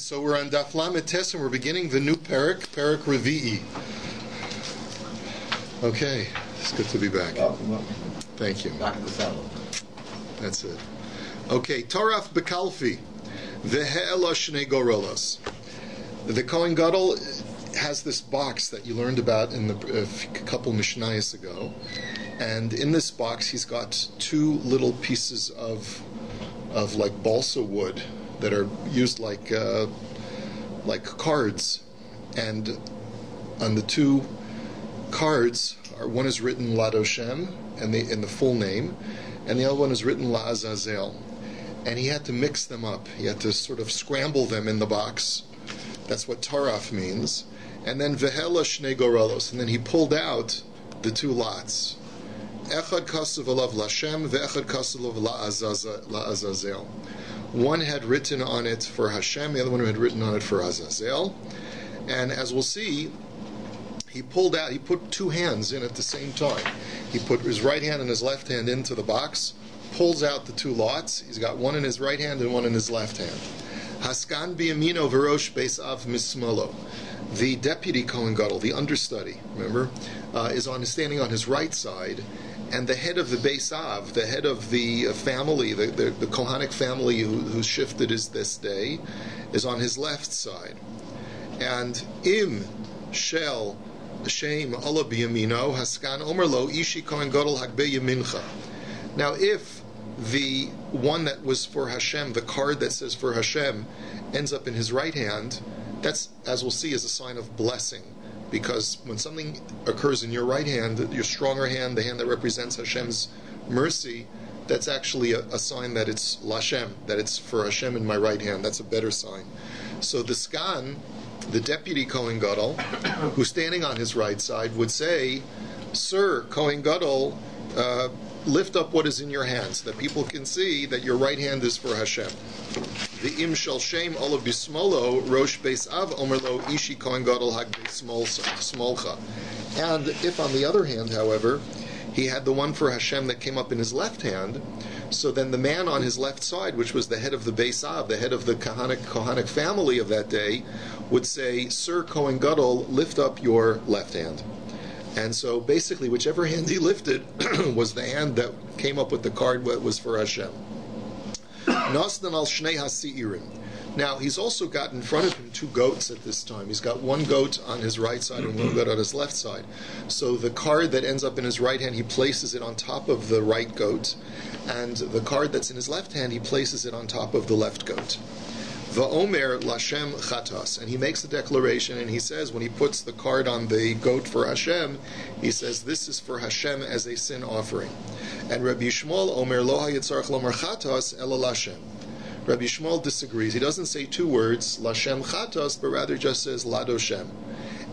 So we're on DAF Lamed Tes, and we're beginning the new Perek Revi'i. Okay, it's good to be back. Welcome. Thank you. Back in the saddle. That's it. Okay, Taraf Bekalfi, Ve'e'ela Shnei Gorelos. The Kohen Gadol has this box that you learned about in a couple Mishnayos ago, and in this box he's got two little pieces of like balsa wood that are used like cards, and on the two cards one is written Ladoshem and in the full name, and the other one is written La Azazel, and he had to mix them up. He had to sort of scramble them in the box. That's what Taraf means. And then Vehela Shnei Gorelos, and then he pulled out the two lots. Echad Kasav Alav Lashem, Ve'echad Kasav La Azazel. One had written on it for Hashem, the other one had written on it for Azazel. And as we'll see, he put two hands in at the same time. He put his right hand and his left hand into the box, pulls out the two lots. He's got one in his right hand and one in his left hand. Haskan biyamino v'rosh beisav mismolo. The deputy Kohen Gadol, the understudy, remember, is standing on his right side, and the head of the Beisav, the head of the family, the Kohanic family whose shifted is this day, is on his left side. And im shel shem ala biyamino haskan omer lo ishi Kohen Gadol hagbe yamincha. Now, if the one that was for Hashem, the card that says for Hashem, ends up in his right hand, that's, as we'll see, is a sign of blessing, because when something occurs in your right hand, your stronger hand, the hand that represents Hashem's mercy, that's actually a sign that it's Lashem, that it's for Hashem in my right hand. That's a better sign. So the Skan, the deputy Kohen Gadol, who's standing on his right side, would say, "Sir, Kohen Gadol, lift up what is in your hands, so that people can see that your right hand is for Hashem." The im shel shem ola bismolo rosh beis av omerlo ishi Kohen Gadol hag smolcha. And if on the other hand, however, he had the one for Hashem that came up in his left hand, so then the man on his left side, which was the head of the beis av, the head of the Kohanic family of that day, would say, "Sir Kohen Gadol, lift up your left hand." And so basically, whichever hand he lifted was the hand that came up with the card that was for Hashem. Nasdan al Shnei HaSi'irim. Now, he's also got in front of him two goats at this time. He's got one goat on his right side and one goat on his left side. So the card that ends up in his right hand, he places it on top of the right goat, and the card that's in his left hand, he places it on top of the left goat. Va'omer Lashem Chatas, and he makes the declaration, and he says, when he puts the card on the goat for Hashem, he says, "This is for Hashem as a sin offering." And Rabbi Shmuel Omer Lo Hayitzarach Lomer Chatas Ela Lashem. Rabbi Shmuel disagrees. He doesn't say two words, Lashem Chatas, but rather just says Ladoshem.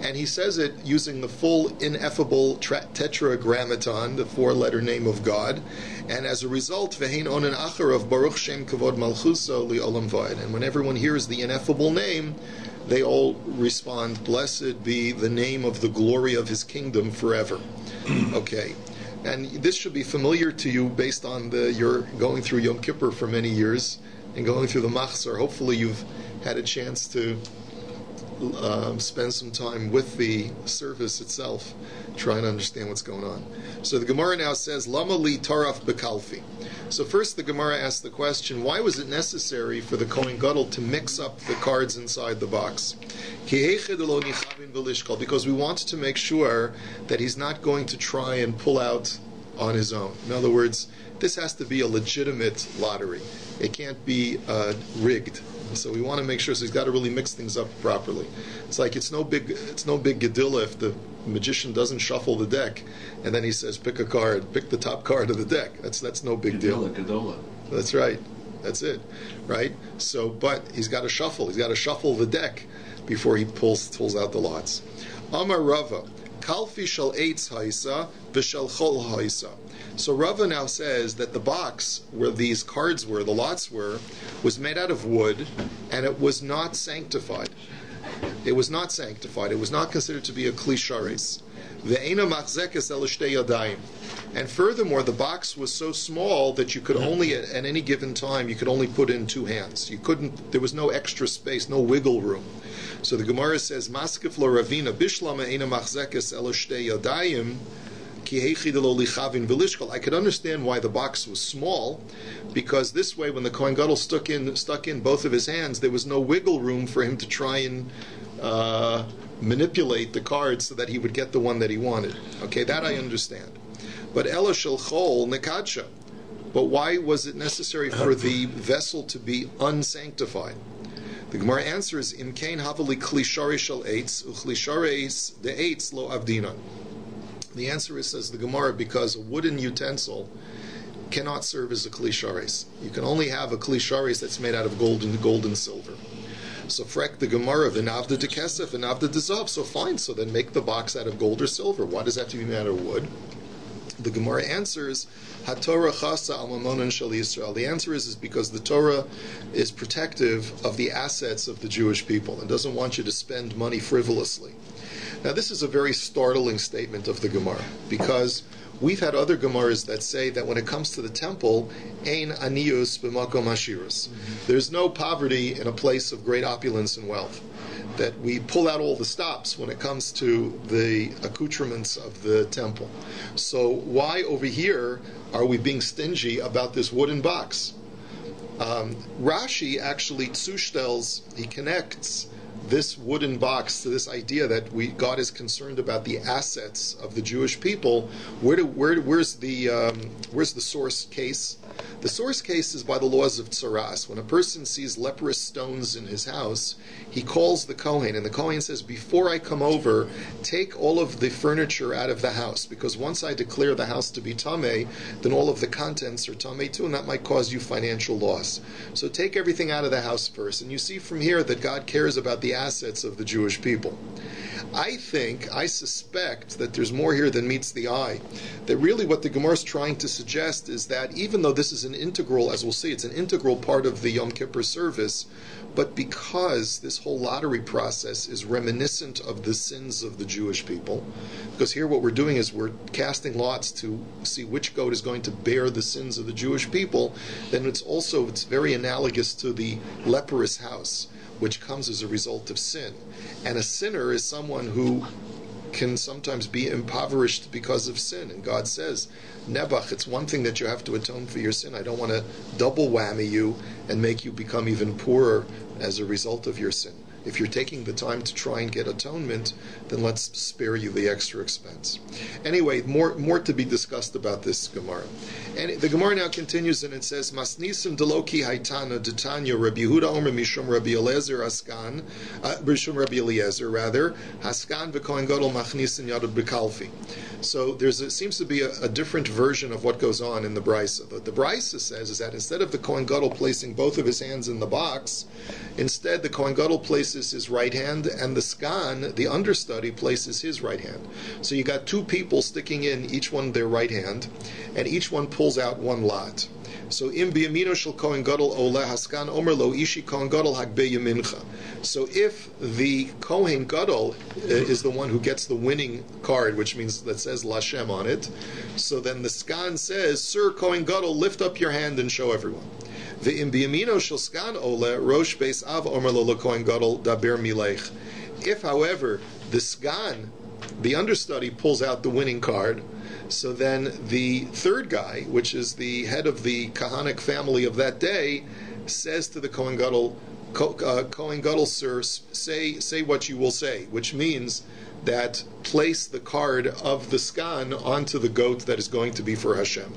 And he says it using the full ineffable tetragrammaton, the four-letter name of God. And as a result, Ve'hein onen acharav Baruch Shem Kavod Malchuso Li Olam Vayed. And when everyone hears the ineffable name, they all respond, "Blessed be the name of the glory of His kingdom forever." Okay. And this should be familiar to you based on you're going through Yom Kippur for many years and going through the Machzor. Hopefully you've had a chance to spend some time with the service itself, trying to understand what's going on. So the Gemara now says, "Lama li taraf bekalfi." So first the Gemara asks the question, why was it necessary for the Kohen Gadol to mix up the cards inside the box? Because we want to make sure that he's not going to try and pull out on his own. In other words, this has to be a legitimate lottery. It can't be rigged. So we want to make sure, so he's got to really mix things up properly. It's like it's no big Gedalia if the magician doesn't shuffle the deck and then he says, "Pick a card, pick the top card of the deck." That's no big deal. Gedalia. That's right. That's it. Right? So, but he's got to shuffle. He's got to shuffle the deck before he pulls out the lots. Amar Rava, Kalfi shal eitz haisa v'shal chol haisa. So Rava now says that the box where these cards were, the lots were, was made out of wood, and it was not sanctified. It was not sanctified. It was not considered to be a kli sharis. Ve'ena machzekes el shtei yadayim. And furthermore, the box was so small that you could only, at any given time, you could only put in two hands. You couldn't. There was no extra space, no wiggle room. So the Gemara says, "Maskef lo ravina bishlama ena machzekes el shtei yadayim." I could understand why the box was small, because this way, when the Kohen Gadol stuck in both of his hands, there was no wiggle room for him to try and manipulate the cards so that he would get the one that he wanted. Okay, that I understand. But Ela shel chol nekadsha. But why was it necessary for the vessel to be unsanctified? The Gemara answers, Im kain havali kli shari shel eitz uchli shareis de eitz lo avdinan. The answer is, says the Gemara, because a wooden utensil cannot serve as a kli sharis. You can only have a kli sharis that's made out of gold and silver. So frek the Gemara, v'navda de kesef, v'navda de zav. So fine, so then make the box out of gold or silver. Why does that have to be made out of wood? The Gemara answers, HaTorah chasa al mamonan shel Yisrael. The answer is because the Torah is protective of the assets of the Jewish people and doesn't want you to spend money frivolously. Now, this is a very startling statement of the Gemara, because we've had other Gemaras that say that when it comes to the temple, ein anius b'makom hashirus. There's no poverty in a place of great opulence and wealth. That we pull out all the stops when it comes to the accoutrements of the temple. So why over here are we being stingy about this wooden box? Rashi actually he connects this wooden box to this idea that God is concerned about the assets of the Jewish people. Where's the source case? The source case is by the laws of tsaras. When a person sees leprous stones in his house, he calls the Kohen, and the Kohen says, before I come over, take all of the furniture out of the house, because once I declare the house to be tameh, then all of the contents are tameh too, and that might cause you financial loss. So take everything out of the house first. And you see from here that God cares about the assets of the Jewish people. I suspect that there's more here than meets the eye. That really what the Gemara is trying to suggest is that even though this is an integral, as we'll see, it's an integral part of the Yom Kippur service, but because this whole lottery process is reminiscent of the sins of the Jewish people, because here what we're doing is we're casting lots to see which goat is going to bear the sins of the Jewish people, then it's very analogous to the leprous house, which comes as a result of sin. And a sinner is someone who can sometimes be impoverished because of sin. And God says, Nebuch, it's one thing that you have to atone for your sin. I don't want to double whammy you and make you become even poorer as a result of your sin. If you're taking the time to try and get atonement, then let's spare you the extra expense. Anyway, more to be discussed about this Gemara. And the Gemara now continues and it says, Masnisim deloki haitana detanya Rabbi Yehuda Omer mishum Rabbi Eliezer askan, mishum Rabbi Eliezer rather, haskan v'kohen gadol machnisin yadud b'kalfi. So seems to be a different version of what goes on in the Brisa. The Brisa says is that instead of the Kohen Gadol placing both of his hands in the box, instead the Kohen Gadol places his right hand and the Skan, the understudy, places his right hand. So you got two people sticking in each one their right hand, and each one pulls out one lot. So im biyamino shel Kohen Gadol ole haskan omer lo ishi Kohen Gadol hagbe yamincha. So if the Kohen Gadol is the one who gets the winning card, which means that says Lashem on it, so then the Skan says, Sir Kohen Gadol, lift up your hand and show everyone. Ve'im biyamino shel Skan ole rosh beis av omer lo Kohen Gadol daber milech. If, however, the Skan, the understudy, pulls out the winning card, so then the third guy, which is the head of the Kahanic family of that day, says to the Kohen Gadol, Kohen Gadol, sir, say what you will say, which means that place the card of the Skan onto the goat that is going to be for Hashem.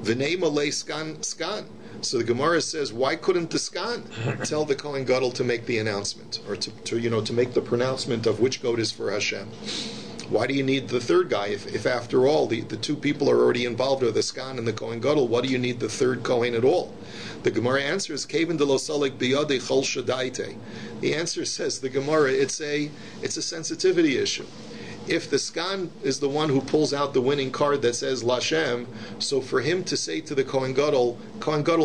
V'nei malei Skan. So the Gemara says, why couldn't the Skan tell the Kohen Gadol to make the announcement, or to make the pronouncement of which goat is for Hashem? Why do you need the third guy? If after all, the two people are already involved, or the Skan and the Kohen Gadol, what do you need the third Kohen at all? The Gemara answers, Kaven de lo salik biyade chol shadaite. The answer says, the Gemara, it's a sensitivity issue. if the skan is the one who pulls out the winning card that says Lashem, so for him to say to the Kohen Gadol,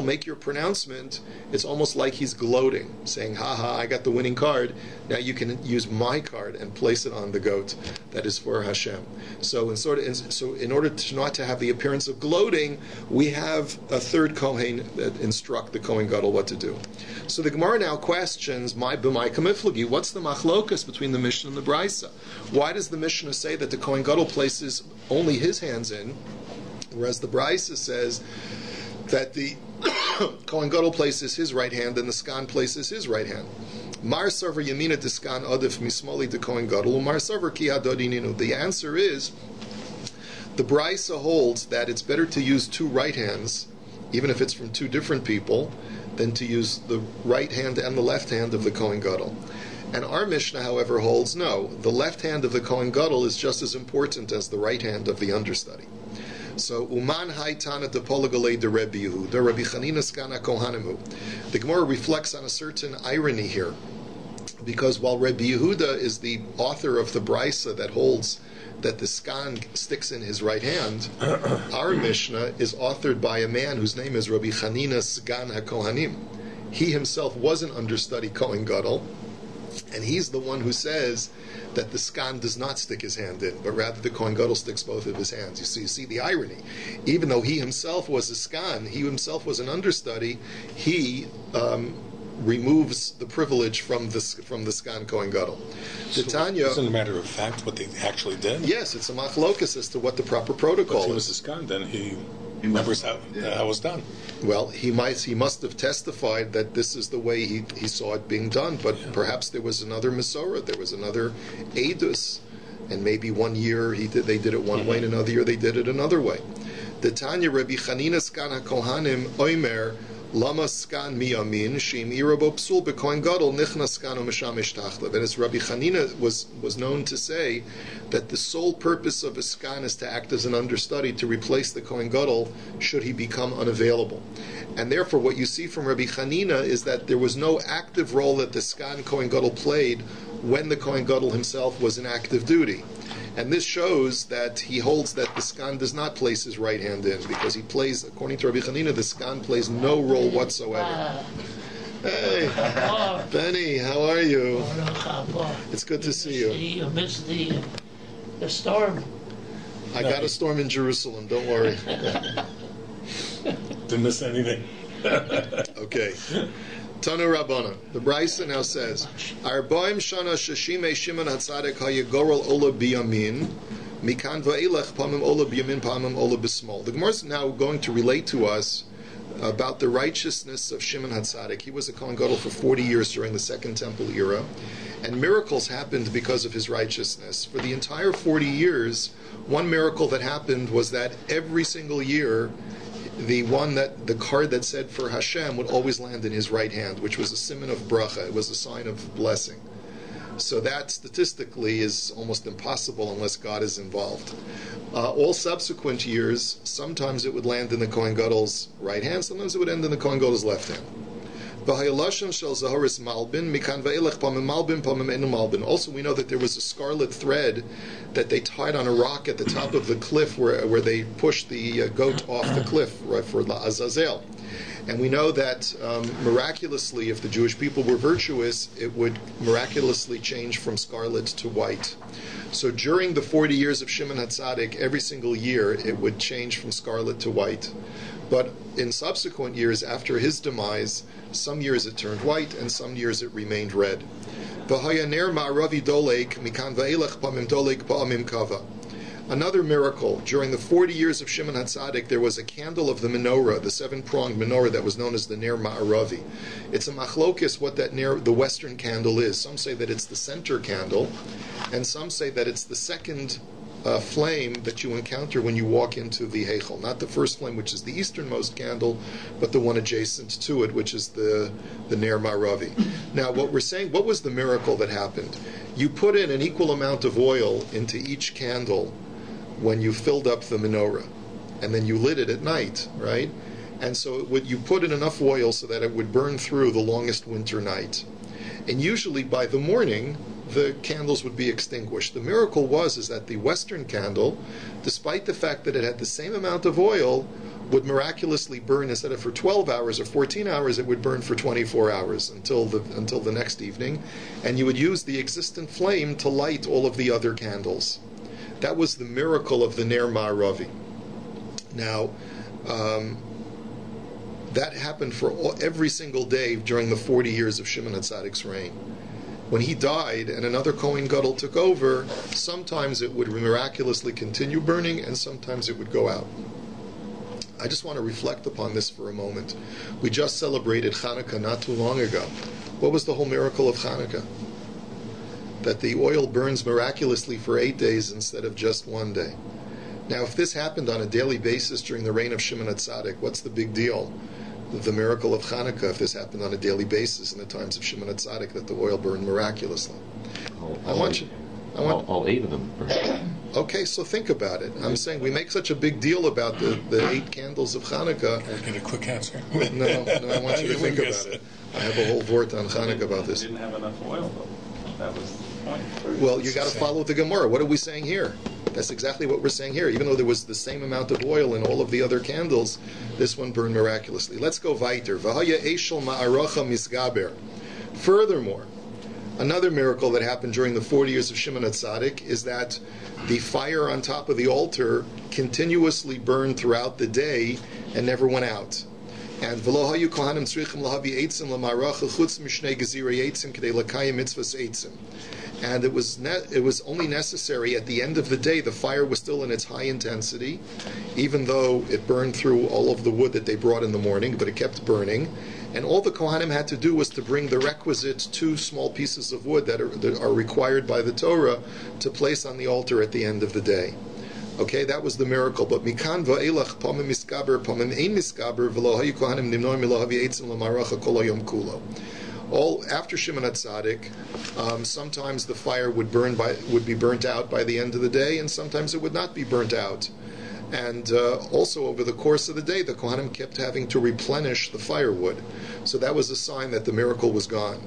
make your pronouncement, it's almost like he's gloating, saying, haha, I got the winning card, now you can use my card and place it on the goat that is for Hashem. So in order to not to have the appearance of gloating, we have a third Kohen that instruct the Kohen Gadol what to do. So the Gemara now questions, what's the machlokas between the Mishnah and the Brisa? Why does the Mishnah say that the Kohen Gadol places only his hands in, whereas the Brisa says that the Kohen Gadol places his right hand and the skan places his right hand? Mar Sarver Yamina Tiskan Adif Mismali to Kohen Gadol, Mar Sarver Ki Hadodininu. The answer is, the Brisa holds that it's better to use two right hands, even if it's from two different people, than to use the right hand and the left hand of the Kohen Gadol. And our Mishnah, however, holds no, the left hand of the Kohen Gadol is just as important as the right hand of the understudy. So, Uman Haitana de Polagale de Rabbi Yehuda, Rabbi Chanina Skana Kohanimu. The Gemara reflects on a certain irony here, because while Rabbi Yehuda is the author of the Brisa that holds that the skan sticks in his right hand, our Mishnah is authored by a man whose name is Rabbi Chanina Sgan HaKohanim. He himself was an understudy Kohen Gadol, and he's the one who says that the skan does not stick his hand in, but rather the Kohen Gadol sticks both of his hands. You see the irony. Even though he himself was a skan, he himself was an understudy, he removes the privilege from the skan Kohen Gadol. So isn't it a matter of fact what they actually did? Yes, it's a machlokas as to what the proper protocol is. If he was a skan, then he remembers how it was done. Well, he must have testified that this is the way he saw it being done, but perhaps there was another Masorah, there was another Eidus, and maybe one year they did it one way, and another year they did it another way. The Tanya Rabbi Chanina Skan HaKohanim Oimer Lama Skan Miyamin Shim Irabo Psul Bekohen Gadol Nichna Skan Umeshamish Tachlav. And as Rabbi Chanina was known to say, that the sole purpose of a skan is to act as an understudy to replace the Kohen Gadol should he become unavailable. And therefore, what you see from Rabbi Chanina is that there was no active role that the skan Kohen Gadol played when the Kohen Gadol himself was in active duty. And this shows that he holds that the skan does not place his right hand in, because he plays, according to Rabbi Chanina, the skan plays no role whatsoever. Hey, Benny, how are you? It's good to see you. You missed the storm. I got a storm in Jerusalem, don't worry. Didn't miss anything. Okay. Tanu Rabbana. The Brisa now says, Arbaim Shana Shashime Shimon Hatzadik Hayagorel Ola Biyamin Mikan Va'elech Pamim Ola Biyamin Pamim Ola Bismol. The Gemara is now going to relate to us about the righteousness of Shimon Hatzadik. He was a Kohen Gadol for 40 years during the Second Temple era, and miracles happened because of his righteousness. For the entire 40 years, one miracle that happened was that every single year, the card that said for Hashem would always land in his right hand, which was a siman of bracha. It was a sign of blessing. So that statistically is almost impossible unless God is involved. All subsequent years, sometimes it would land in the Kohen Gadol's right hand, sometimes it would end in the Kohen Gadol's left hand. Also, we know that there was a scarlet thread that they tied on a rock at the top of the cliff where they pushed the goat off the cliff, right, for La Azazel. And we know that miraculously, if the Jewish people were virtuous, it would miraculously change from scarlet to white. So during the 40 years of Shimon HaTzadik, every single year it would change from scarlet to white. But in subsequent years after his demise, some years it turned white and some years it remained red. Another miracle, during the 40 years of Shimon HaTzadik, there was a candle of the menorah, the seven-pronged menorah that was known as the Ner Ma'aravi. It's a machlokis what that the western candle is. Some say that it's the center candle, and some say that it's the second flame that you encounter when you walk into the Heichel. Not the first flame, which is the easternmost candle, but the one adjacent to it, which is the Ner Ma'aravi. Now, what we're saying, what was the miracle that happened? You put in an equal amount of oil into each candle when you filled up the menorah, and then you lit it at night, right? And so you put in enough oil so that it would burn through the longest winter night. And usually by the morning, the candles would be extinguished. The miracle is that the Western candle, despite the fact that it had the same amount of oil, would miraculously burn. Instead of for 12 hours or 14 hours, it would burn for 24 hours until the next evening, and you would use the existent flame to light all of the other candles. That was the miracle of the Ner Ma'aravi. Now, that happened for every single day during the 40 years of Shimon HaTzadik's reign. When he died and another Kohen Gadol took over, sometimes it would miraculously continue burning and sometimes it would go out. I just want to reflect upon this for a moment. We just celebrated Hanukkah not too long ago. What was the whole miracle of Hanukkah? That the oil burns miraculously for 8 days instead of just 1 day. Now, if this happened on a daily basis during the reign of Shimon HaTzadik, what's the big deal? The miracle of Hanukkah, if this happened on a daily basis in the times of Shimon HaTzadik, that the oil burned miraculously. All 8 of them burned. Okay, so think about it. I'm saying we make such a big deal about the 8 candles of Hanukkah. Can I get a quick answer? No, I want you to think about it. I have a whole vort on Hanukkah about this. They didn't have enough oil, though. That was the point. Well, you got to follow the Gemara. What are we saying here? That's exactly what we're saying here. Even though there was the same amount of oil in all of the other candles, this one burned miraculously. Let's go weiter. V'haya eshel ma'arocha misgaber. Furthermore, another miracle that happened during the 40 years of Shimon HaTzadik is that the fire on top of the altar continuously burned throughout the day and never went out. And v'lo hayu kohanim tzrichim lahavi eitzim l'ma'arocha chutz mishnei gezirei eitzim k'dei lakayim mitzvahs eitzim. And it was only necessary at the end of the day. The fire was still in its high intensity, even though it burned through all of the wood that they brought in the morning, but it kept burning. And all the Kohanim had to do was to bring the requisite 2 small pieces of wood that are required by the Torah to place on the altar at the end of the day. Okay, that was the miracle. But mikan va'elach pamim miskaber pamim ein miskaber v'lo hayu kohanim nimnoim ilo havi eitzim l'maracha kol hayom kulo. All after Shimon HaTzadik, sometimes the fire would be burnt out by the end of the day, and sometimes it would not be burnt out. And also over the course of the day, the Kohanim kept having to replenish the firewood. So that was a sign that the miracle was gone.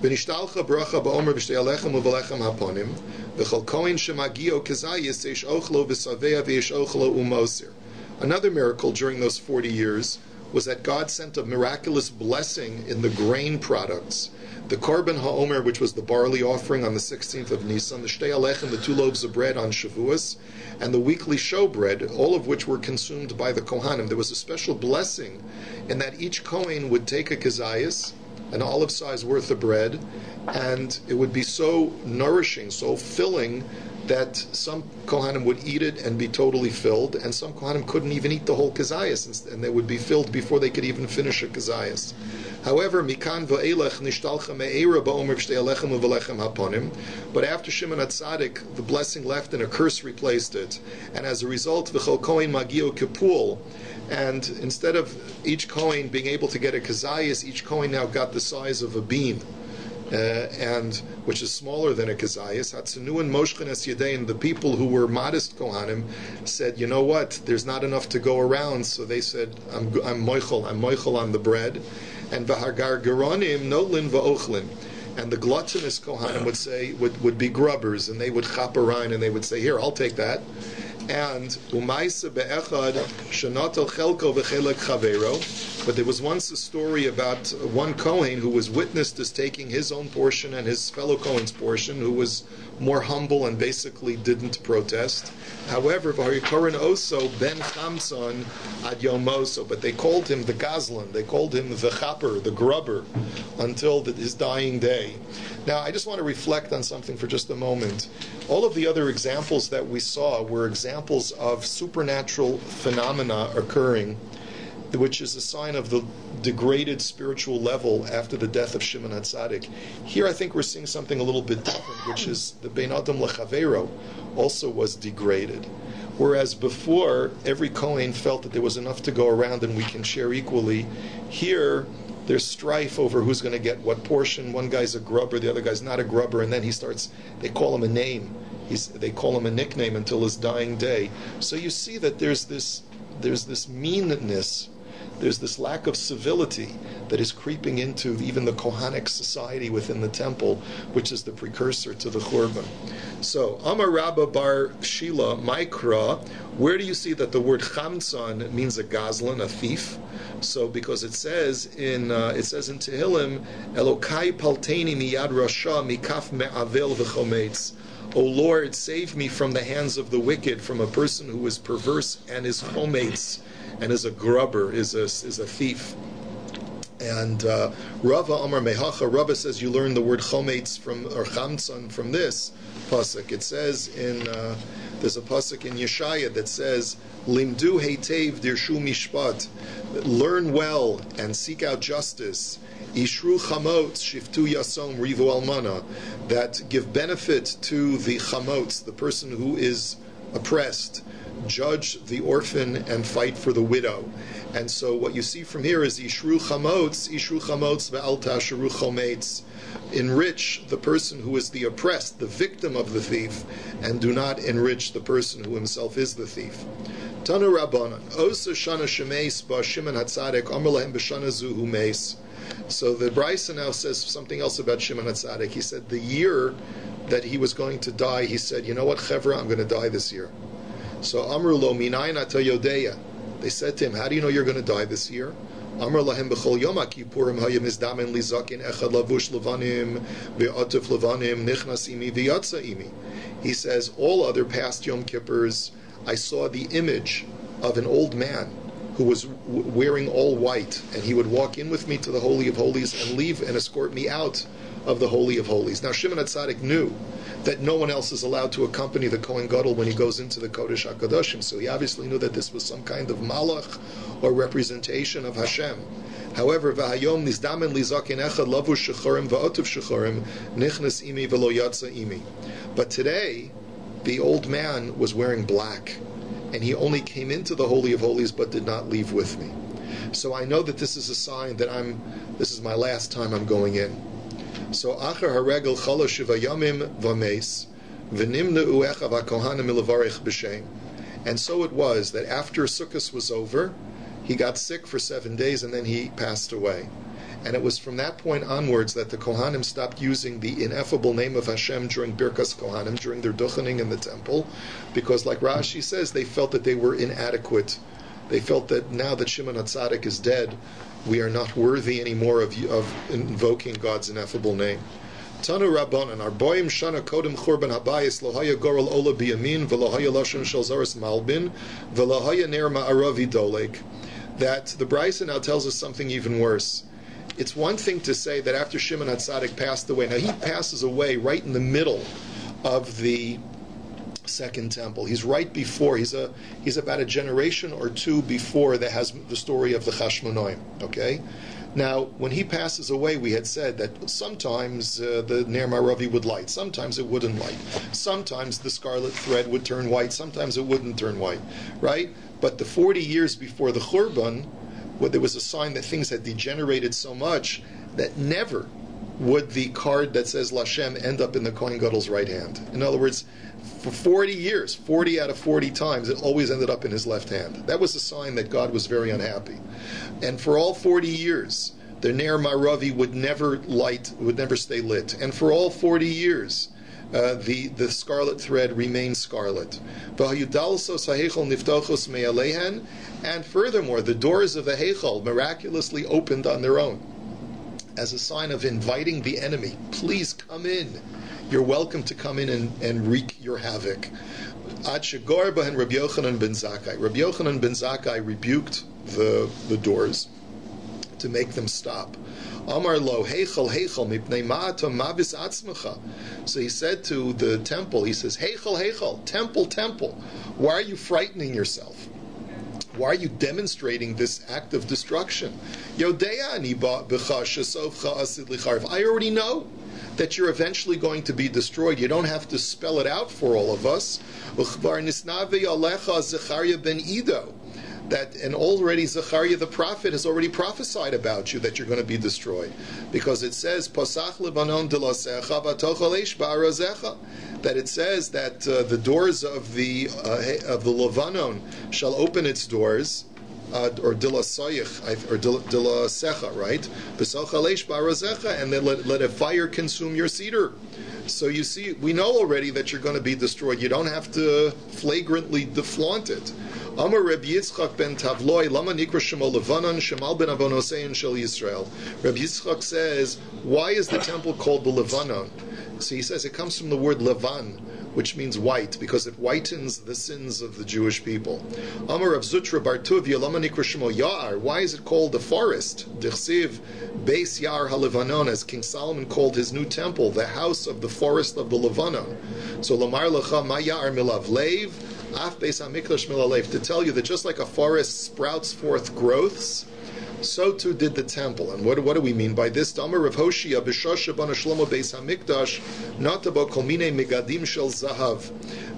V'nishtalcha bracha ba'omer b'shtei alechem u'v'lechem haponim v'chol kohen shemagio kezayis eish ochlo v'savea v'eish ochlo u'mosir. Another miracle during those 40 years was that God sent a miraculous blessing in the grain products. The Korban HaOmer, which was the barley offering on the 16th of Nisan, the Shtei Alechem, the 2 loaves of bread on Shavuos, and the weekly showbread, all of which were consumed by the Kohanim. There was a special blessing in that each Kohen would take a kezayis, an olive size worth of bread, and it would be so nourishing, so filling, that some Kohanim would eat it and be totally filled, and some Kohanim couldn't even eat the whole kezayis, and they would be filled before they could even finish a kezayis. However, mikan va'elech nishtalcha me'era ba'omer b'shtei alechem u'v'lechem haponim. But after Shimon HaTzadik, the blessing left and a curse replaced it, and as a result, v'chol kohen magio kipul. And instead of each Kohen being able to get a kezayis, each Kohen now got the size of a bean. And which is smaller than a kezayis. Hatzanu and Moshchen es Yedein, the people who were modest Kohanim, said, you know what? There's not enough to go around. So they said, I'm moichel on the bread. And v'hagar geronim nolin va'ochlin. And the gluttonous Kohanim would say would be grubbers, and they would chaparine, and they would say, here, I'll take that. And umayse be'echad shanatal chelko v'chelek chavero. But there was once a story about one Kohen who was witnessed as taking his own portion and his fellow Kohen's portion, who was more humble and basically didn't protest. However, v'harikorin oso ben chamson ad yomoso. But they called him the gazlan, they called him the chaper, the grubber, until his dying day. Now, I just want to reflect on something for just a moment. All of the other examples that we saw were examples of supernatural phenomena occurring, which is a sign of the degraded spiritual level after the death of Shimon HaTzadik. Here I think we're seeing something a little bit different, which is the Bein Adam Lechavero also was degraded. Whereas before, every Kohen felt that there was enough to go around and we can share equally. Here, there's strife over who's going to get what portion. One guy's a grubber, the other guy's not a grubber, and then they call him a name. They call him a nickname until his dying day. So you see that there's this meanness there's this lack of civility that is creeping into even the Kohanic society within the temple, which is the precursor to the Churban. So, Amar Rabba bar Shila, Maikra, where do you see that the word Chamtzon means a gazlan, a thief? So, because it says in Tehillim, Elokai palteni miyad rasha mikaf me'avel v'chometz. O Lord, save me from the hands of the wicked, from a person who is perverse and is chometz, and is a grubber, is a thief. And Rava Amar Mehacha, Rava says you learn the word chometz or chamtzon from this pasuk. It says there's a pasuk in Yeshaya that says, Limdu heitev dirshu mishpat, learn well and seek out justice. Ishru chamotz shiftu yasom rivu almana, that give benefit to the chamotz, the person who is oppressed. Judge the orphan and fight for the widow. And so what you see from here is Ishru chamotz ve'al tasharu chometz. Enrich the person who is the oppressed, the victim of the thief, and do not enrich the person who himself is the thief. Tanu Rabbanan, Osa Shana Shemeis Ba Shimon Hatzadik, Amar Lahem B'Shana Zu Hu Meis. So the Brisa now says something else about Shimon Hatzadik. He said the year that he was going to die, he said, you know what, Chevra, I'm going to die this year. So Amru Lo Minayin Ata Yodeya. They said to him, how do you know you're going to die this year? Amar lahem b'chol yom ha'kippurim hayam izdamen lizakin echad lavush levanim ve'atuf levanim nichnas imi v'yatza imi. He says, all other past Yom Kippurs, I saw the image of an old man who was wearing all white, and he would walk in with me to the Holy of Holies and leave and escort me out of the Holy of Holies. Now Shimon HaTzadik knew that no one else is allowed to accompany the Kohen Gadol when he goes into the Kodesh HaKadoshim, so he obviously knew that this was some kind of malach or representation of Hashem. However, v'hayom nizdamen lizakin echad lavush shechorim va'otuv shechorim nichnas imi v'lo yatza imi. But today, the old man was wearing black, and he only came into the Holy of Holies but did not leave with me. So I know that this is a sign that this is my last time I'm going in. So achar haregel chala shiva yamim v'meis v'nimneu echav hakohanim milavarich b'shem. And so it was that after Sukkot was over, he got sick for 7 days and then he passed away. And it was from that point onwards that the Kohanim stopped using the ineffable name of Hashem during Birkas Kohanim, during their duchening in the temple, because like Rashi says, they felt that they were inadequate. They felt that now that Shimon HaTzadik is dead, we are not worthy anymore of invoking God's ineffable name. Tanu Rabbanan, Arboim Shana Kodem Churban Habayis Lohaya Gorel Ola Biyamin Velohaya Lashon Shel Zaris Malbin Velohaya Ner Ma'aravi Dolek. That the Brisa now tells us something even worse. It's one thing to say that after Shimon HaTzadik passed away, now he passes away right in the middle of the Second Temple. He's right before, he's about a generation or two before that has the story of the Chashmonoim, okay? Now, when he passes away, we had said that sometimes the Ner Ma'aravi would light, sometimes it wouldn't light, sometimes the scarlet thread would turn white, sometimes it wouldn't turn white, right? But the 40 years before the Churban, there was a sign that things had degenerated so much that never would the card that says Lashem end up in the Kohen Gadol's right hand. In other words, for 40 years, 40 out of 40 times, it always ended up in his left hand. That was a sign that God was very unhappy. And for all 40 years, the Ner Ma'aravi would never stay lit. And for all 40 years, the scarlet thread remains scarlet. And furthermore, the doors of the Heichal miraculously opened on their own as a sign of inviting the enemy. Please come in. You're welcome to come in and wreak your havoc. Ad Shegor Bahen Rabbi Yochanan ben Zakkai. Rabbi Yochanan ben Zakkai rebuked the doors to make them stop. Amar lo heichal heichal mipnei ma'atam mabis atzmecha. So he said to the temple, he says, heichal heichal, temple, temple, why are you frightening yourself? Why are you demonstrating this act of destruction? Yodea ani b'cha shesovcha asid licharv. I already know that you're eventually going to be destroyed. You don't have to spell it out for all of us. Uchvar nisnavi alecha Zechariah ben Ido. And already Zechariah the prophet has already prophesied about you that you're going to be destroyed, because it says Pasach Lebanon de lasecha v'tochal eish ba'arazecha, that it says that the doors of the Lebanon shall open its doors, or dila soyich, or dila secha, right? V'socha leish barazecha, and then let a fire consume your cedar. So you see, we know already that you're going to be destroyed. You don't have to flagrantly flaunt it. Amar Rabbi Yitzchak ben Tavloi, Lama Nikra Shemo Levanon, Shemal ben Avonosein Shel Yisrael. Rabbi Yitzchak says, why is the temple called the Levanon? So he says it comes from the word Levan, which means white, because it whitens the sins of the Jewish people. Amar Rav Zutra bar Tuvia, Lama Nikra Shemo Ya'ar. Why is it called the forest? Dichsiv Beis Ya'ar HaLevanon, as King Solomon called his new temple, the house of the forest of the Levanon. So Lamar Lecha Ma Ya'ar Milav Leiv, Af Beis HaMikdash Milalev, to tell you that just like a forest sprouts forth growths, so too did the temple. And what do we mean by this? Damar Rav Hoshia b'Shosha b'Ana Shlomo Beis HaMikdash Natabo Kol Minei Megadim Shel Zahav.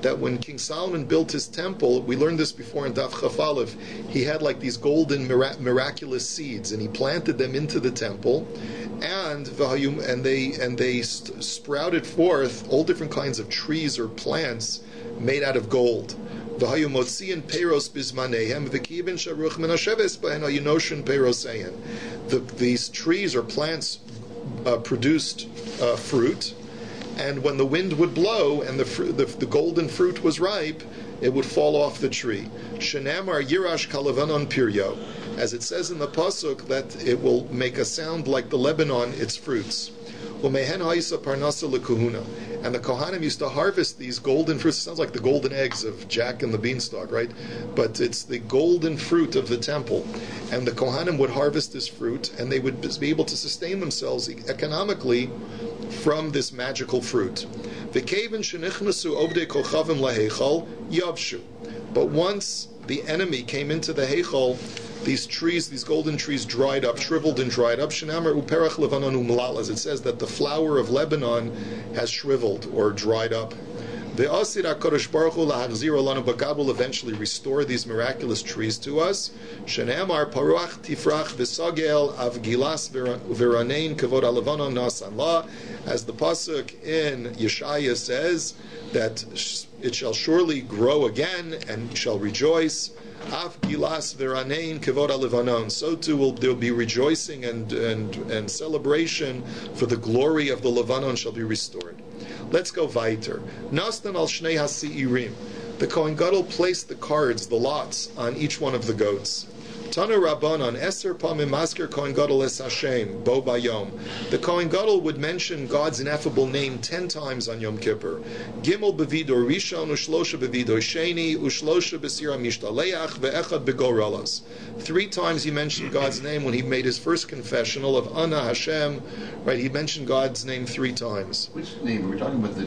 That when King Solomon built his temple, we learned this before in DAF Chaf Aleph, he had like these golden miraculous seeds, and he planted them into the temple, and they sprouted forth all different kinds of trees or plants made out of gold. These trees or plants produced fruit, and when the wind would blow and the golden fruit was ripe, it would fall off the tree. Shenamar Yirash Kalavanon Piryo, as it says in the pasuk that it will make a sound like the Lebanon, its fruits. Umehen ha'isa parnasa lekuhuna, and the Kohanim used to harvest these golden fruits. It sounds like the golden eggs of Jack and the Beanstalk, right? But it's the golden fruit of the temple, and the Kohanim would harvest this fruit, and they would be able to sustain themselves economically from this magical fruit. V'keven shenichnasu ovdei kochavim laheichal yavshu. But once the enemy came into the heichal, these trees, these golden trees, dried up, shriveled and dried up. Shenamar uperach levanon umlal, as it says that the flower of Lebanon has shriveled or dried up. The Asir HaKadosh Baruch Hu lahachzir olanu, but God will eventually restore these miraculous trees to us. Shenamar paruach tifrach v'sagel avgilas v'ranein kavod halevanon nasan la, as the pasuk in Yeshaya says that it shall surely grow again and shall rejoice. Af gilas v'ranein kavod halevanon. So too there will be rejoicing and celebration, for the glory of the Levanon shall be restored. Let's go weiter. Nastan al shnei hasi'irim. The Kohen Gadol placed the cards, the lots, on each one of the goats. Tana Rabbanon Eser Pamim Masker Kohen Gadol Es Hashem Bo Bayom. The Kohen Gadol would mention God's ineffable name 10 times on Yom Kippur. Gimel Bevidor Rishon Ushlosha Bevidor Sheni Ushlosha Besira Mishtaleach Ve'echad Begoralos. 3 times he mentioned God's name when he made his first confessional of Ana Hashem. Right, he mentioned God's name 3 times. Which name? We're talking about the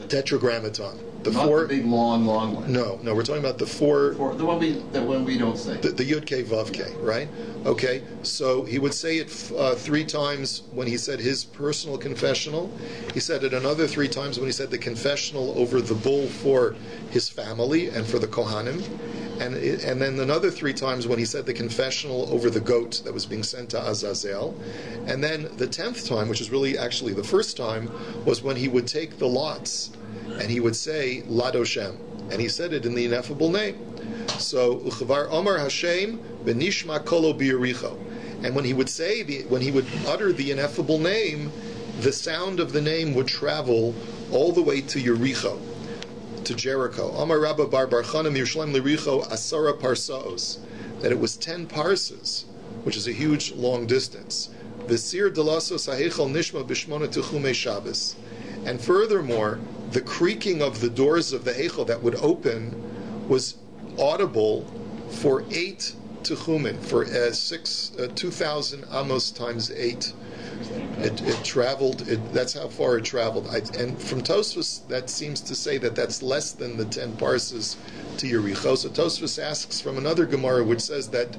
Tetragrammaton. The Not 4. The big long one. No, we're talking about the 4. The one we don't say. The Yud K Vav K, right? Okay, so he would say it 3 times when he said his personal confessional. He said it another 3 times when he said the confessional over the bull for his family and for the Kohanim, and then another 3 times when he said the confessional over the goat that was being sent to Azazel, and then the 10th time, which is really actually the first time, was when he would take the lots and he would say Ladoshem, and he said it in the ineffable name. So Uchavar Omar Hashem Benishma Kolo Biyaricho, and when he would utter the ineffable name, the sound of the name would travel all the way to Yericho, to Jericho. Omar Rabba Bar Barchanim Yerushalayim Lericho Asara Parsaos, that it was 10 parses, which is a huge long distance. Vesir Delasos Hahechal Nishma Bishmona Techume Shabbos, and furthermore, the creaking of the doors of the Heichal that would open was audible for 8 techumen, for 2,000 amos times 8. It traveled. That's how far it traveled. And from Tosfos, that seems to say that that's less than the 10 parses to Yericho. So Tosfos asks from another Gemara, which says that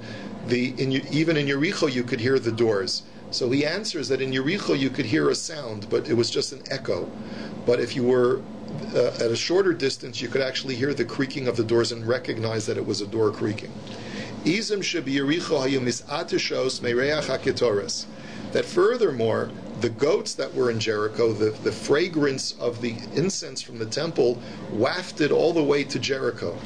even in Yericho you could hear the doors. So he answers that in Yericho you could hear a sound, but it was just an echo. But if you were at a shorter distance, you could actually hear the creaking of the doors and recognize that it was a door creaking. That furthermore, the goats that were in Jericho, the fragrance of the incense from the temple wafted all the way to Jericho.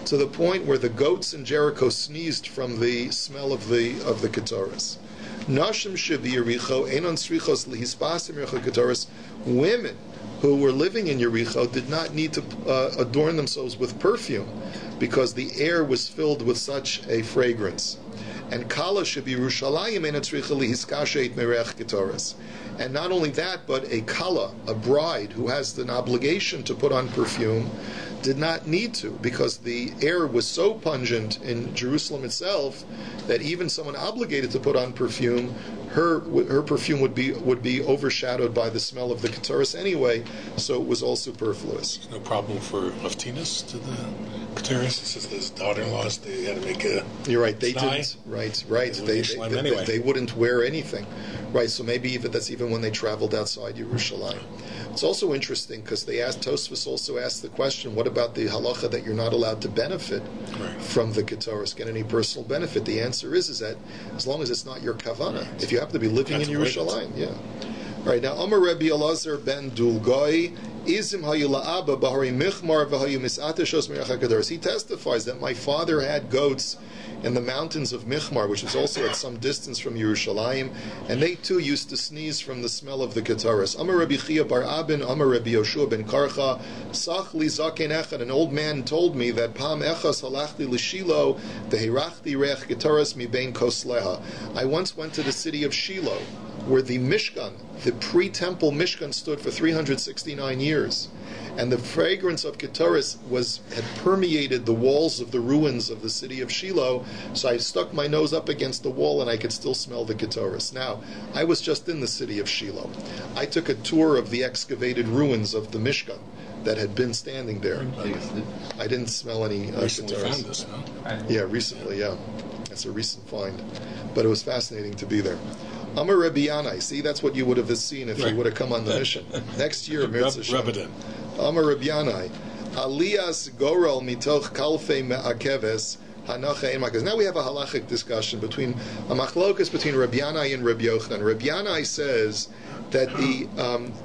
to the point where the goats in Jericho sneezed from the smell of the Ketoris. Nashim shebi Yericho enon srichos lihispasim Yericho Ketoris. Women who were living in Yericho did not need to adorn themselves with perfume because the air was filled with such a fragrance. And Kala shebi Yerushalayim enon srichos lihiskashet merech Ketoris. And not only that, but a Kala, a bride who has an obligation to put on perfume, did not need to, because the air was so pungent in Jerusalem itself that even someone obligated to put on perfume, her perfume would be overshadowed by the smell of the Ketoris anyway, so it was all superfluous. There's no problem for Leftinus to the Ketoris. It says his daughter-in-laws, they had to make a... You're right, they snai. didn't. Right. They wouldn't wear anything. Right, so maybe that's even when they traveled outside Yerushalayim. It's also interesting because Tosfos also asked the question, what about the halacha that you're not allowed to benefit from the Ketoris, get any personal benefit? The answer is that as long as it's not your kavana, if you happen to be living in Yerushalayim, All right, now Amar Rabbi Elazar ben Dulgoy, Izim hayula'aba bahari michmar v'hayu misateshos merach HaKadoros. He testifies that my father had goats in the mountains of Michmar, which is also at some distance from Yerushalayim, and they too used to sneeze from the smell of the Ketoris. Amar Rabbi Chia bar Abin, Amar Rabbi Yoshua ben Karcha, Sach li zaken echad, an old man told me that Pam echas halachti l'Shilo, v'heirachti reach Ketoris mi bein kosleha. I once went to the city of Shiloh, where the Mishkan, the pre-temple Mishkan, stood for 369 years. And the fragrance of Ketoris had permeated the walls of the ruins of the city of Shiloh, so I stuck my nose up against the wall and I could still smell the Ketoris. Now, I was just in the city of Shiloh. I took a tour of the excavated ruins of the Mishkan that had been standing there. I didn't smell any recently Ketoris. found this, no? Yeah, recently, yeah. That's a recent find. But it was fascinating to be there. Amar Rabbi Yanai. See, that's what you would have seen if you would have come on the mission. Next year, Mirza Shem. Amar Rabbi Yanai. Aliyas gorel mitoch kalfei me'akeves hanacha ein makaz. Now we have a halachic discussion between a machlokas between Rabbi Yanai and Rabbi Yochanan. Rabbi Yanai says that the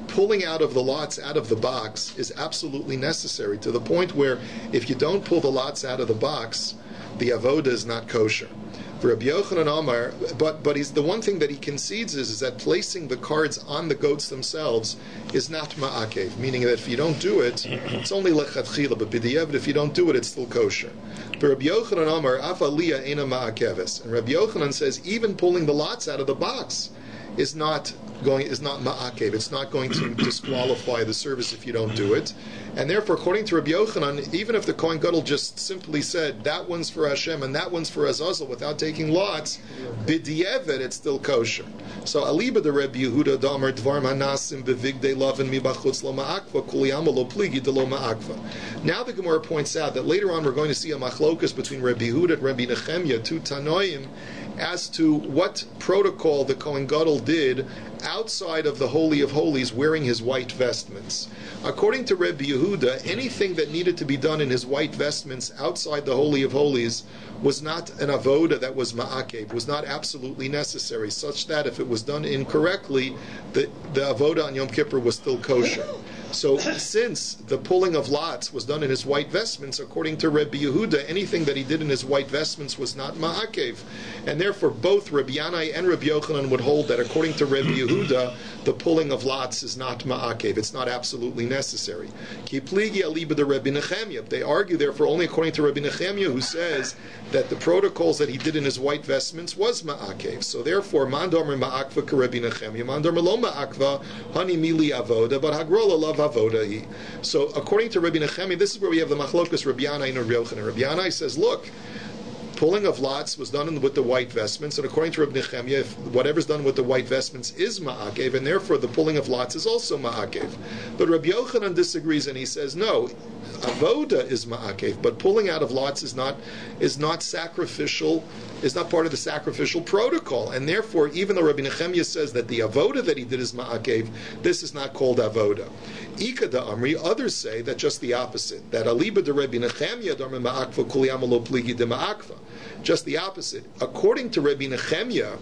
pulling out of the lots out of the box is absolutely necessary, to the point where if you don't pull the lots out of the box, the avoda is not kosher. Rabbi Yochanan Amar, but he's the one thing that he concedes is that placing the cards on the goats themselves is not ma'akev, meaning that if you don't do it, it's only lechatchila, but b'diavad, if you don't do it, it's still kosher. But Rabbi Yochanan Amar, af aliyah ena ma'akeves, and Rabbi Yochanan says even pulling the lots out of the box is not ma'akev. It's not going to disqualify the service if you don't do it. And therefore, according to Rabbi Yochanan, even if the Kohen Gadol just simply said, that one's for Hashem and that one's for Azazel, without taking lots, b'diavad, it's still kosher. So, aliba de Rabbi Yehuda damer dvarm hanasim bevigdei lavin mibachutz lo ma'akva kuliyama lo pligi de lo ma'akva. Now the Gemara points out that later on we're going to see a machlokas between Rabbi Yehuda and Rabbi Nechemya, two Tanoim, as to what protocol the Kohen Gadol did outside of the Holy of Holies wearing his white vestments. According to Rabbi Yehuda, anything that needed to be done in his white vestments outside the Holy of Holies was not an avoda that was ma'akev, was not absolutely necessary, such that if it was done incorrectly, the avoda on Yom Kippur was still kosher. So since the pulling of lots was done in his white vestments, according to Rabbi Yehuda, anything that he did in his white vestments was not ma'akev. And therefore both Rabbi Yanai and Rabbi Yochanan would hold that according to Rabbi Yehuda, the pulling of lots is not ma'akev. It's not absolutely necessary. Ki pligi aliba de Rabbi Nechemya. They argue therefore only according to Rabbi Nechemya, who says that the protocols that he did in his white vestments was ma'akev. So therefore, mandomer ma'akva ka Rabbi Nechemya, mandomer lo ma'akva, hani mili avoda, but hagrola love avoda. So according to Rabbi Nechemya, this is where we have the machlokas Rabbi Yanai and Rabbi Yochanan. Rabbi Yanai says, look, pulling of lots was done with the white vestments, and according to Rabbi Nechemya, if whatever's done with the white vestments is ma'akev, and therefore the pulling of lots is also ma'akev. But Rabbi Yochanan disagrees, and he says, no, avoda is ma'akev, but pulling out of lots is not sacrificial, is not part of the sacrificial protocol, and therefore, even though Rabbi Nechemya says that the avoda that he did is ma'akev, this is not called avoda. Ika da Amri, others say that just the opposite, that aliba de Rabbi Nechemya darme ma'akva kuliyama lo pligi de ma'akva. Just the opposite. According to Rabbi Nechemya,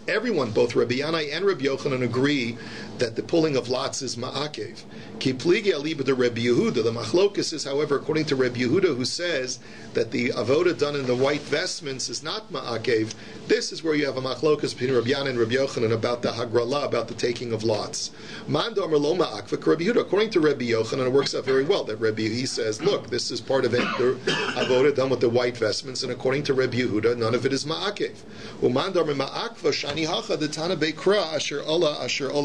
everyone, both Rabbi Yanai and Rabbi Yochanan, agree that the pulling of lots is ma'akev. Ki pligi aliba de Rabbi Yehuda. The machlokus is, however, according to Rabbi Yehuda, who says that the avoda done in the white vestments is not ma'akev. This is where you have a machlokus between Rabbi Yana and Rabbi Yochanan about the hagrala, about the taking of lots. Man domer lo ma'akvek Rabbi Yehuda. According to Rabbi Yochanan, it works out very well that Rabbi he says, look, this is part of it, the avoda done with the white vestments, and according to Rabbi Yehuda, none of it is ma'akev. Uman domer ma'akva shani hacha the tana beikra asher ola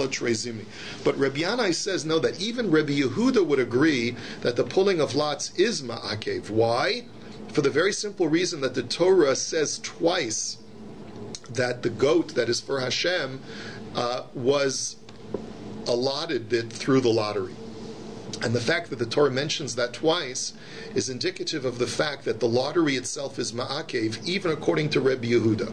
trezimi. But Rabbi Yanai says no, that even Rabbi Yehuda would agree that the pulling of lots is ma'akev. Why? For the very simple reason that the Torah says twice that the goat that is for Hashem was allotted through the lottery. And the fact that the Torah mentions that twice is indicative of the fact that the lottery itself is ma'akev, even according to Rabbi Yehuda.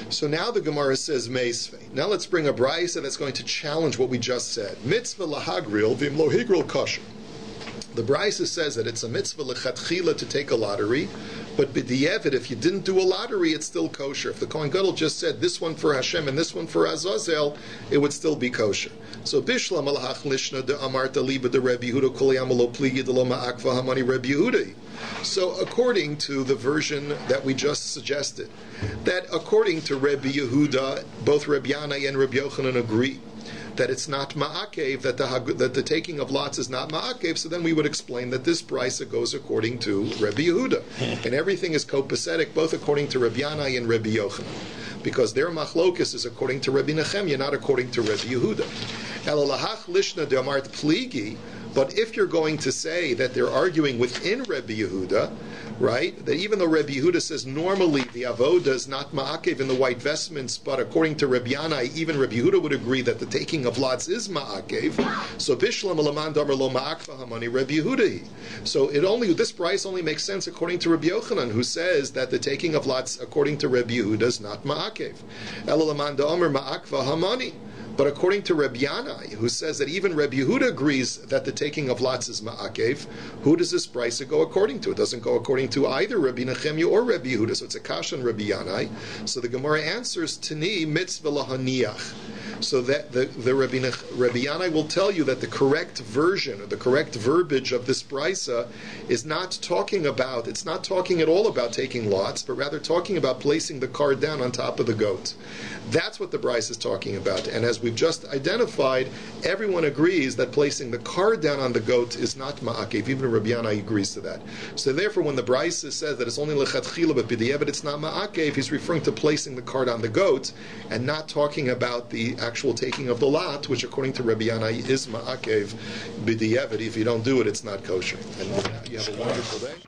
So now the Gemara says meisvei. Now let's bring a brayso that's going to challenge what we just said. Mitzvah lahagril v'im lo higril kosher. The brayso says that it's a mitzvah lechatchila to take a lottery, but b'di'evet, if you didn't do a lottery, it's still kosher. If the Kohen Gadol just said this one for Hashem and this one for Azazel, it would still be kosher. So bishlam alhach lishna de amarta liba de Rabbi Yehuda kol yamalo pligi de lo ma'akva hamani Rabbi Yehuda. So according to the version that we just suggested, that according to Rabbi Yehuda, both Rabbi Yanai and Rabbi Yochanan agree that it's not ma'akev, that the taking of lots is not ma'akev, so then we would explain that this brisa goes according to Rabbi Yehuda. And everything is copacetic, both according to Rabbi Yanai and Rabbi Yochanan, because their machlokus is according to Rabbi Menachem, not according to Rabbi Yehuda. Elalahach lishna de amart pligi. But if you're going to say that they're arguing within Rabbi Yehuda, right, that even though Rabbi Yehuda says normally the avoda is not ma'akev in the white vestments, but according to Rabbi Yanai, even Rabbi Yehuda would agree that the taking of lots is ma'akev. So bishlam alaman damer lo ma'akva hamani Rabbi Yehuda. So this price only makes sense according to Rabbi Yochanan, who says that the taking of lots according to Rabbi Yehuda is not ma'akev. Elalaman damer ma'akva hamani. But according to Rabbi Yanai, who says that even Rabbi Yehuda agrees that the taking of lots is ma'akev, who does this brisa go according to? It doesn't go according to either Rabbi Menachem or Rabbi Yehuda, so it's a kasha on Rabbi Yanai. So the Gemara answers, Tani mitzvah lahaniach. So that the Rabbi Yanai will tell you that the correct version, or the correct verbiage of this brisa is not talking at all about taking lots, but rather talking about placing the card down on top of the goat. That's what the brisa is talking about. And as we've just identified, everyone agrees that placing the card down on the goat is not ma'akev. Even Rabbi Yanai agrees to that. So therefore, when the brisa says that it's only lechatchila, but b'di'evet it's not ma'akev, he's referring to placing the card on the goat and not talking about the actual taking of the lot, which according to Rabbi Yanai is ma'akev b'di'evet. If you don't do it, it's not kosher. And you have a wonderful day.